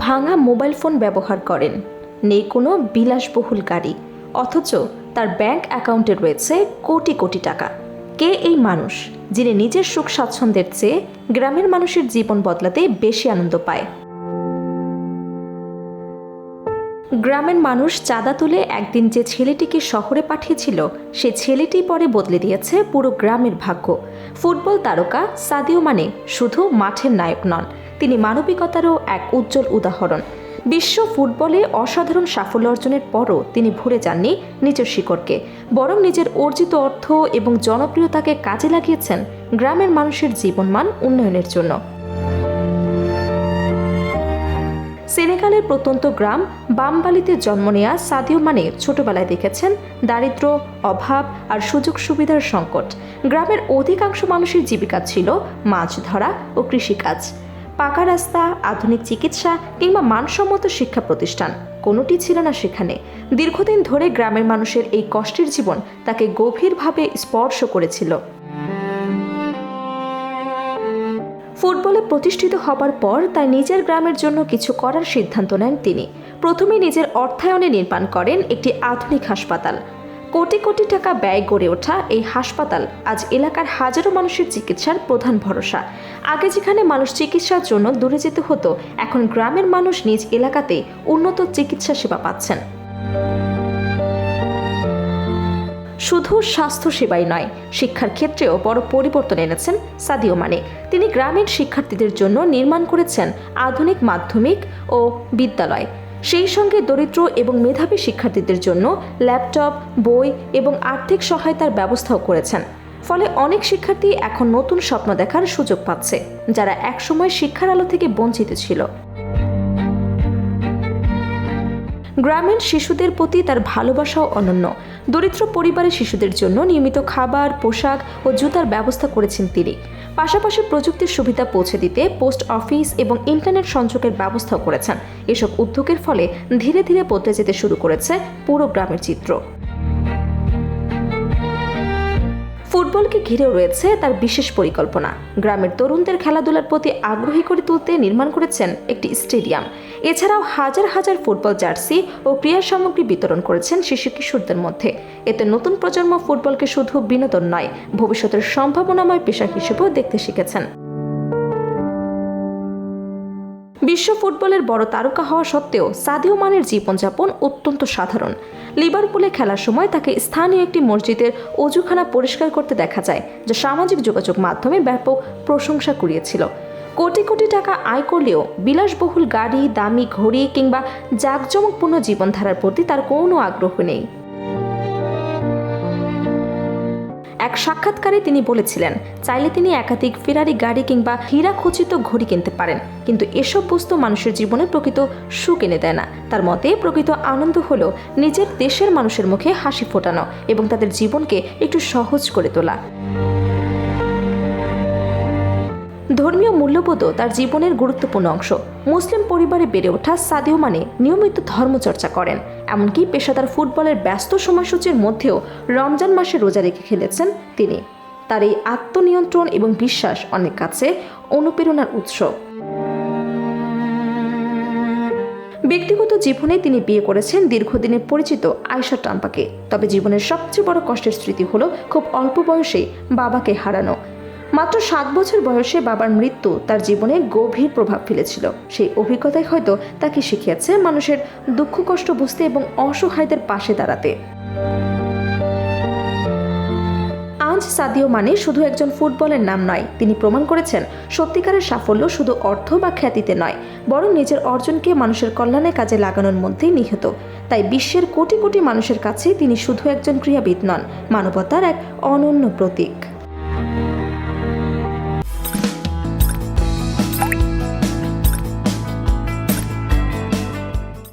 ভাঙা mobile phone ব্যবহার করেন, নেই কোনো বিলাসবহুল গাড়ি, অথচ তার ব্যাংক অ্যাকাউন্টে রয়েছে কোটি কোটি টাকা। কে এই মানুষ যিনি নিজের সুখ স্বাচ্ছন্দ্যের চেয়ে গ্রামের মানুষের জীবন বদলাতে বেশি আনন্দ পায়? গ্রামের মানুষ চাঁদা তুলে একদিন যে ছেলেটিকে শহরে পাঠিয়েছিল, সে ছেলেটি পরে বদলে দিয়েছে পুরো গ্রামের ভাগ্য। ফুটবল তারকা সাদিও মানে শুধু মাঠের নায়ক নন, তিনি মানবিকতারও এক উজ্জ্বল উদাহরণ। বিশ্ব ফুটবলে অসাধারণ সাফল্য অর্জনের পরও তিনি ভুলে যাননি নিজের শিকড়কে, বরং নিজের অর্জিত অর্থ এবং জনপ্রিয়তাকে কাজে লাগিয়েছেন গ্রামের মানুষের জীবনমান উন্নয়নের জন্য। সেনেগালের প্রত্যন্ত গ্রাম বামবালিতে জন্ম নেয়া সাদিও মানে ছোটবেলায় দেখেছেন দারিদ্র্য, অভাব আর সুযোগ সুবিধার সংকট। গ্রামের অধিকাংশ মানুষের জীবিকা ছিল মাছ ধরা ও কৃষিকাজ। পাকা রাস্তা, আধুনিক চিকিৎসা কিংবা মানসম্মত শিক্ষা প্রতিষ্ঠান কোনোটি ছিল না সেখানে। দীর্ঘদিন ধরে গ্রামের মানুষের এই কষ্টের জীবন তাকে গভীরভাবে স্পর্শ করেছিল। ফুটবলে প্রতিষ্ঠিত হবার পর তার নিজের গ্রামের জন্য কিছু করার সিদ্ধান্ত নেন তিনি। প্রথমে নিজের অর্থায়নে নির্মাণ করেন একটি আধুনিক হাসপাতাল। কোটি কোটি টাকা ব্যয় গড়ে ওঠা এই হাসপাতাল আজ এলাকার হাজারো মানুষের চিকিৎসার প্রধান ভরসা। আগে যেখানে মানুষ চিকিৎসার জন্য দূরে যেতে হতো, এখন গ্রামের মানুষ নিজ এলাকাতে উন্নত চিকিৎসা সেবা পাচ্ছেন। শুধু স্বাস্থ্যসেবাই নয়, শিক্ষার ক্ষেত্রেও বড় পরিবর্তন এনেছেন সাদিও মানে। তিনি গ্রামীণ শিক্ষার্থীদের জন্য নির্মাণ করেছেন আধুনিক মাধ্যমিক ও বিদ্যালয়। সেই সঙ্গে দরিদ্র এবং মেধাবী শিক্ষার্থীদের জন্য ল্যাপটপ, বই এবং আর্থিক সহায়তার ব্যবস্থাও করেছেন। ফলে অনেক শিক্ষার্থী এখন নতুন স্বপ্ন দেখার সুযোগ পাচ্ছে, যারা একসময় শিক্ষার আলো থেকে বঞ্চিত ছিল। গ্রামীণ শিশুদের প্রতি তার ভালোবাসাও অনন্য। দরিদ্র পরিবারের শিশুদের জন্য নিয়মিত খাবার, পোশাক ও জুতার ব্যবস্থা করেছেন তিনি। পাশাপাশি প্রযুক্তির সুবিধা পৌঁছে দিতে পোস্ট অফিস এবং ইন্টারনেট সংযোগের ব্যবস্থাও করেছেন। এসব উদ্যোগের ফলে ধীরে ধীরে বদলে যেতে শুরু করেছে পুরো গ্রামের চিত্র। ফুটবলকে ঘিরেও রয়েছে তার বিশেষ পরিকল্পনা। গ্রামের তরুণদের খেলাধুলার প্রতি আগ্রহী করে তুলতে নির্মাণ করেছেন একটি স্টেডিয়াম। এছাড়াও হাজার হাজার ফুটবল জার্সি ও ক্রীড়া সামগ্রী বিতরণ করেছেন শিশু কিশোরদের মধ্যে। এতে নতুন প্রজন্ম ফুটবলকে শুধু বিনোদন নয়, ভবিষ্যতের সম্ভাবনাময় পেশা হিসেবেও দেখতে শিখেছেন। বিশ্ব ফুটবলের বড় তারকা হওয়া সত্ত্বেও সাদিও মানের জীবনযাপন অত্যন্ত সাধারণ। লিভারপুলে খেলার সময় তাকে স্থানীয় একটি মসজিদের অজুখানা পরিষ্কার করতে দেখা যায়, যা সামাজিক যোগাযোগ মাধ্যমে ব্যাপক প্রশংসা কুড়িয়েছিল। কোটি কোটি টাকা আয় করলেও বিলাসবহুল গাড়ি, দামি ঘড়ি কিংবা জাঁকজমকপূর্ণ জীবনধারার প্রতি তার কোনো আগ্রহ নেই। এক সাক্ষাৎকারে তিনি বলেছিলেন, চাইলে তিনি একাধিক ফেরারি গাড়ি কিংবা হীরা খচিত ঘড়ি কিনতে পারেন, কিন্তু এসব বস্তু মানুষের জীবনে প্রকৃত সুখ এনে দেয় না। তার মতে প্রকৃত আনন্দ হলো নিজের দেশের মানুষের মুখে হাসি ফোটানো এবং তাদের জীবনকে একটু সহজ করে তোলা। ধর্মীয় মূল্যবোধও তার জীবনের গুরুত্বপূর্ণ অংশ। মুসলিম পরিবারে বেড়ে ওঠা সাদিও মানে নিয়মিত ধর্মচর্চা করেন। এমনকি পেশাদার ফুটবলের ব্যস্ত সময়সূচির মধ্যেও রমজান মাসে রোজা রেখে খেলেছেন তিনি। তার এই আত্মনিয়ন্ত্রণ এবং বিশ্বাস অনেক কাছে অনুপ্রেরণার উৎস। ব্যক্তিগত জীবনে তিনি বিয়ে করেছেন দীর্ঘদিনের পরিচিত আয়েশা টাম্পাকে। তবে জীবনের সবচেয়ে বড় কষ্টের স্মৃতি হলো খুব অল্প বয়সেই বাবাকে হারানো। মাত্র 7 বছর বয়সে বাবার মৃত্যু তার জীবনে গভীর প্রভাব ফেলেছিল। সেই অভিজ্ঞতাই হয়তো তাকে শিখিয়েছে মানুষের দুঃখ কষ্ট বুঝতে এবং অসহায়দের পাশে দাঁড়াতে। আজ সাদিও মানে শুধু একজন ফুটবলের নাম নয়, তিনি প্রমাণ করেছেন সত্যিকারের সাফল্য শুধু অর্থ বা খ্যাতিতে নয়, বরং নিজের অর্জনকে মানুষের কল্যাণে কাজে লাগানোর মধ্যেই নিহিত। তাই বিশ্বের কোটি কোটি মানুষের কাছে তিনি শুধু একজন ক্রীড়াবিদ নন, মানবতার এক অনন্য প্রতীক।